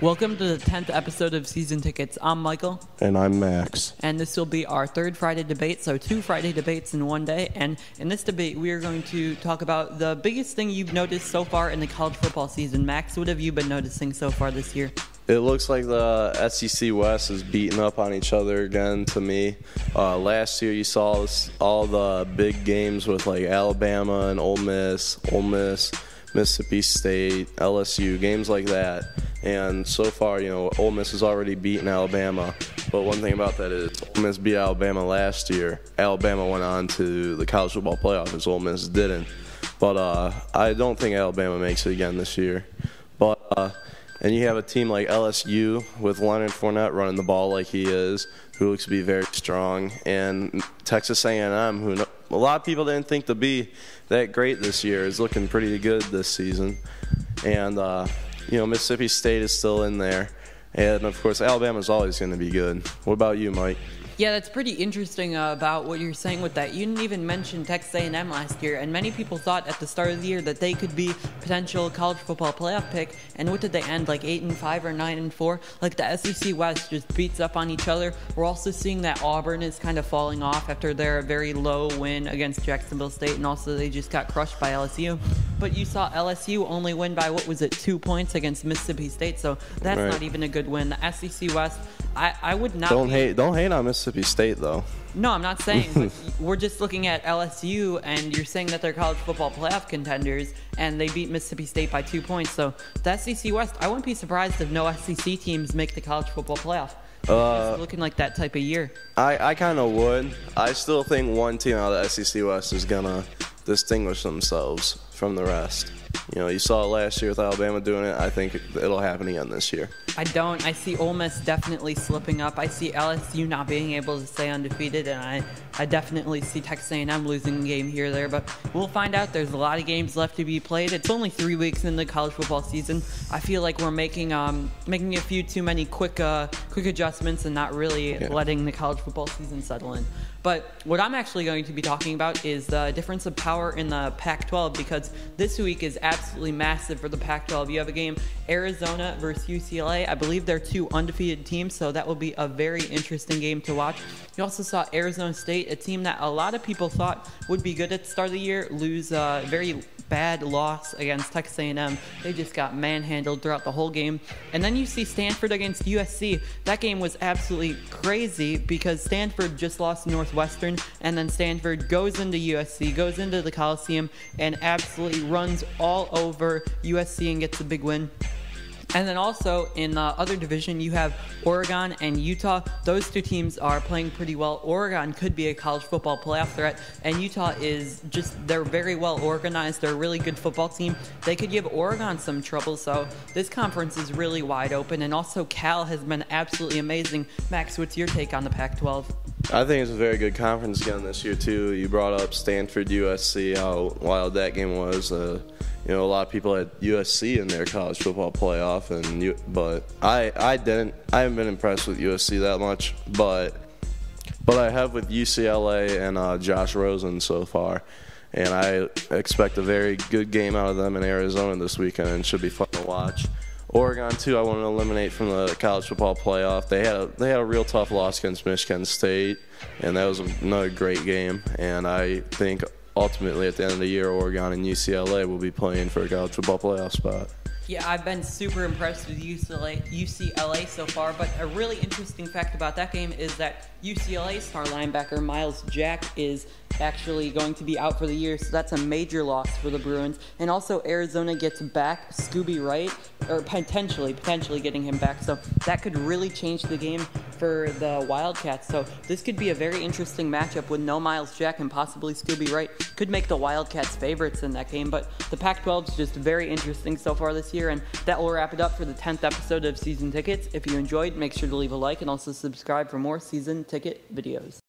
Welcome to the 10th episode of Season Tickets. I'm Michael. And I'm Max. And this will be our third Friday debate, so 2 Friday debates in one day. And in this debate, we are going to talk about the biggest thing you've noticed so far in the college football season. Max, what have you been noticing so far this year? It looks like the SEC West is beating up on each other again to me. Last year you saw all the big games with like Alabama and Ole Miss, Mississippi State, LSU, games like that. And so far, Ole Miss has already beaten Alabama. But one thing about that is Ole Miss beat Alabama last year. Alabama went on to the college football playoff as Ole Miss didn't. But I don't think Alabama makes it again this year. But and you have a team like LSU with Leonard Fournette running the ball like he is, who looks to be very strong, and Texas A&M, who a lot of people didn't think to be that great this year, is looking pretty good this season. And Mississippi State is still in there, and of course Alabama's always going to be good. What about you, Mike? Yeah, that's pretty interesting about what you're saying with that. You didn't even mention Texas A&M last year, and many people thought at the start of the year that they could be potential college football playoff pick. And what did they end, like 8-5 or 9-4? Like the SEC West just beats up on each other. We're also seeing that Auburn is kind of falling off after their very low win against Jacksonville State, and also they just got crushed by LSU. But you saw LSU only win by, 2 points against Mississippi State, so that's right. Not even a good win. The SEC West, I would not. Don't hate on Mississippi State though. No, I'm not saying. But we're just looking at LSU, and you're saying that they're college football playoff contenders, and they beat Mississippi State by 2 points. So the SEC West, I wouldn't be surprised if no SEC teams make the college football playoff. It's looking like that type of year. I kind of would. I still think one team out of the SEC West is gonna distinguish themselves from the rest. You saw it last year with Alabama doing it. I think it'll happen again this year. I don't. I see Ole Miss definitely slipping up. I see LSU not being able to stay undefeated, and I definitely see Texas A&M losing a game here or there. But we'll find out. There's a lot of games left to be played. It's only 3 weeks in the college football season. I feel like we're making a few too many quick adjustments and not really letting the college football season settle in. But what I'm actually going to be talking about is the difference of power in the Pac-12, because this week is absolutely massive for the Pac-12. You have a game, Arizona versus UCLA. I believe they're 2 undefeated teams, so that will be a very interesting game to watch. You also saw Arizona State, a team that a lot of people thought would be good at the start of the year, lose a very bad loss against Texas A&M. They just got manhandled throughout the whole game. And then you see Stanford against USC. That game was absolutely crazy because Stanford just lost to Northwestern, and then Stanford goes into USC, goes into the Coliseum, and absolutely runs all over USC and gets a big win. And then also in the other division, you have Oregon and Utah. Those 2 teams are playing pretty well. Oregon could be a college football playoff threat, and Utah is they're very well organized. They're a really good football team. They could give Oregon some trouble, so this conference is really wide open. And also Cal has been absolutely amazing. Max, what's your take on the Pac-12? I think it's a very good conference again this year too. You brought up Stanford, USC, how wild that game was. A lot of people had USC in their college football playoff, but I haven't been impressed with USC that much, but I have with UCLA and Josh Rosen so far, and I expect a very good game out of them in Arizona this weekend, and it should be fun to watch. Oregon too, I want to eliminate from the college football playoff. They had a real tough loss against Michigan State, and that was another great game. And I think ultimately at the end of the year, Oregon and UCLA will be playing for a college football playoff spot. Yeah, I've been super impressed with UCLA so far, but a really interesting fact about that game is that UCLA star linebacker Miles Jack is actually going to be out for the year, so that's a major loss for the Bruins. And also Arizona gets back Scooby Wright, or potentially getting him back, so that could really change the game for the Wildcats. So this could be a very interesting matchup with no Miles Jack and possibly Scooby Wright. Could make the Wildcats favorites in that game, but the Pac-12 is just very interesting so far this year, and that will wrap it up for the 10th episode of Season Tickets. If you enjoyed, make sure to leave a like and also subscribe for more Season Ticket videos.